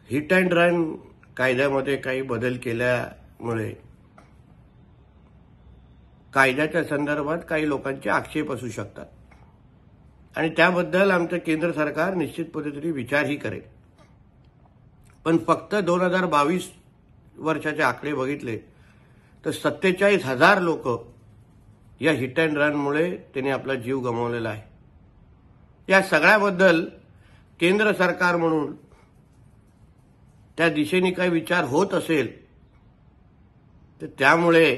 Hit and run कायद्यामध्ये काही बदल केल्यामुळे कायद्याच्या संदर्भात काही लोकांचे आक्षेप असू शकतात आणि त्याबद्दल आमचं केंद्र सरकार निश्चित पद्धतीने विचारही करेल। पण फक्त 2022 वर्षाचे आकडे बघितले तर 47,000 लोक या हिट अँड रनमुळे त्यांनी आपला जीव गमावलेला आहे। या सगळ्याबद्दल केंद्र सरकार म्हणून त्या दिशेने काही विचार होत असेल तर त्यामुळे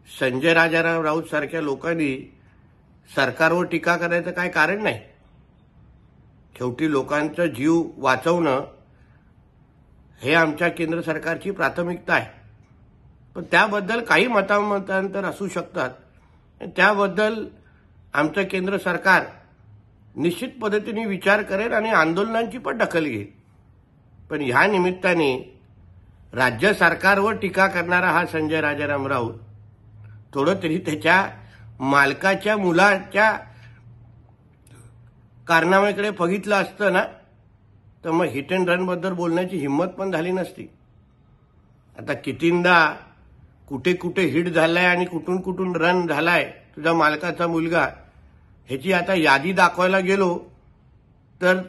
संजय राजाराम राऊत सारख्या लोकांनी सरकारवर टीका करायचं काय कारण नाही। शेवटी लोकांचा जीव वाचवणं हे आमच्या केंद्र सरकारची प्राथमिकता आहे। पण त्याबद्दल काही मतांतर असू शकतात। त्याबद्दल आमचं केंद्र सरकार निश्चित पद्धतीने विचार करेल आणि आंदोलनांची पण दखल घेईल। पण ह्या निमित्ताने राज्य सरकारवर टीका करणारा हा संजय राजाराम राऊत थोडं तरी त्याच्या मालकाच्या मुलाच्या कारनाम्याकडे बघितलं असतं ना तर मग हिट अँड रन बद्दल बोलण्याची हिंमत पण झाली नसती। आता कितींदा कुठे कुठे हिट झालाय आणि कुठून कुठून रन झालाय तुझा मालकाचा मुलगा ह्याची आता यादी दाखवायला गेलो तर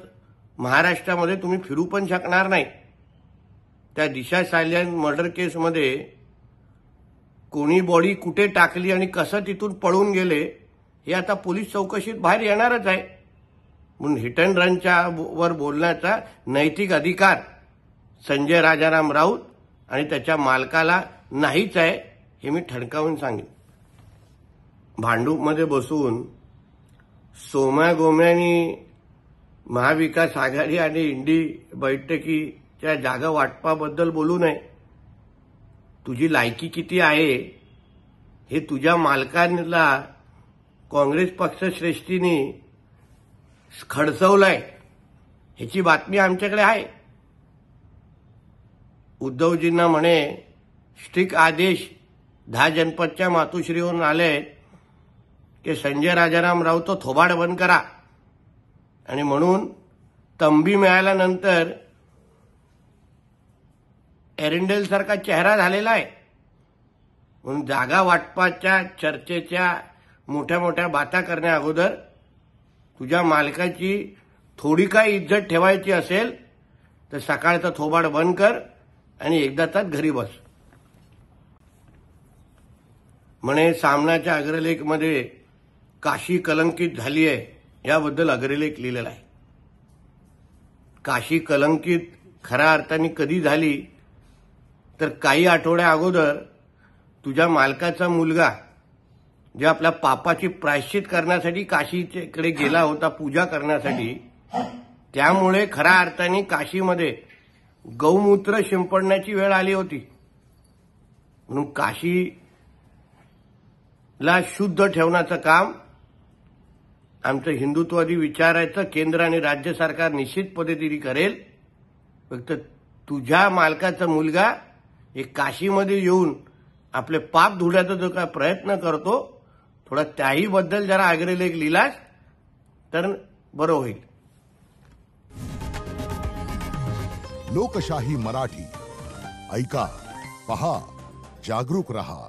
महाराष्ट्रामध्ये तुम्ही फिरू पण शकणार नाही। त्या दिशा सायलेंट मर्डर केसमध्ये कोणी बॉडी कुठे टाकली आणि कसं तिथून पळून गेले हे आता पोलीस चौकशीत बाहेर येणारच आहे। म्हणून हिट अँड रनच्या वर बोलण्याचा नैतिक अधिकार संजय राजाराम राऊत आणि त्याच्या मालकाला नाहीच आहे हे मी ठणकावून सांगेन। भांडूपमध्ये बसून सोम्या गोम्यानी महाविकास आघाडी आणि इंडी बैठकीच्या जागा वाटपाबद्दल बोलू नये। तुझी लायकी किती आहे हे तुझ्या मालकाला काँग्रेस पक्षश्रेष्ठींनी खडसवलंय ह्याची बातमी आमच्याकडे आहे। उद्धवजींना म्हणे स्ट्रिक्ट आदेश 10 जनपदच्या मातोश्रीवरून आले की संजय राजाराम राऊत थोबाड बंद करा आणि म्हणून तंबी मिळाल्यानंतर एरंडेल सारखा चेहरा झालेला आहे। म्हणून जागा वाटपाच्या चर्चेच्या मोठ्या मोठ्या बाता करण्या अगोदर तुझ्या मालकाची थोडी काय इज्जत ठेवायची असेल तर सकाळचा थोबाड बंद कर आणि एकदाचाच घरी बस। म्हणे सामनाच्या अग्रलेखमध्ये काशी कलंकित झाली आहे याबद्दल अग्रलेख लिहिलेला आहे। काशी कलंकित खऱ्या अर्थाने कधी झाली तर काही आठवड्या अगोदर तुझ्या मालकाचा मुलगा जे आपल्या पापाची प्रायश्चित करण्यासाठी काशीकडे गेला होता पूजा करण्यासाठी त्यामुळे खऱ्या अर्थाने काशीमध्ये गौमूत्र शिंपडण्याची वेळ आली होती। म्हणून काशीला शुद्ध ठेवण्याचं काम आमचं हिंदुत्ववादी विचारायचं केंद्र आणि राज्य सरकार निश्चित पद्धतीने करेल। फक्त तुझ्या मालकाचा मुलगा एक काशीमध्ये येऊन आपले पाप धुण्याचा जो काय प्रयत्न करतो थोडा त्याही बद्दल जरा अग्रलेख लिहिलास तर बरं होईल। लोकशाही मराठी ऐका, पहा, जागरूक रहा।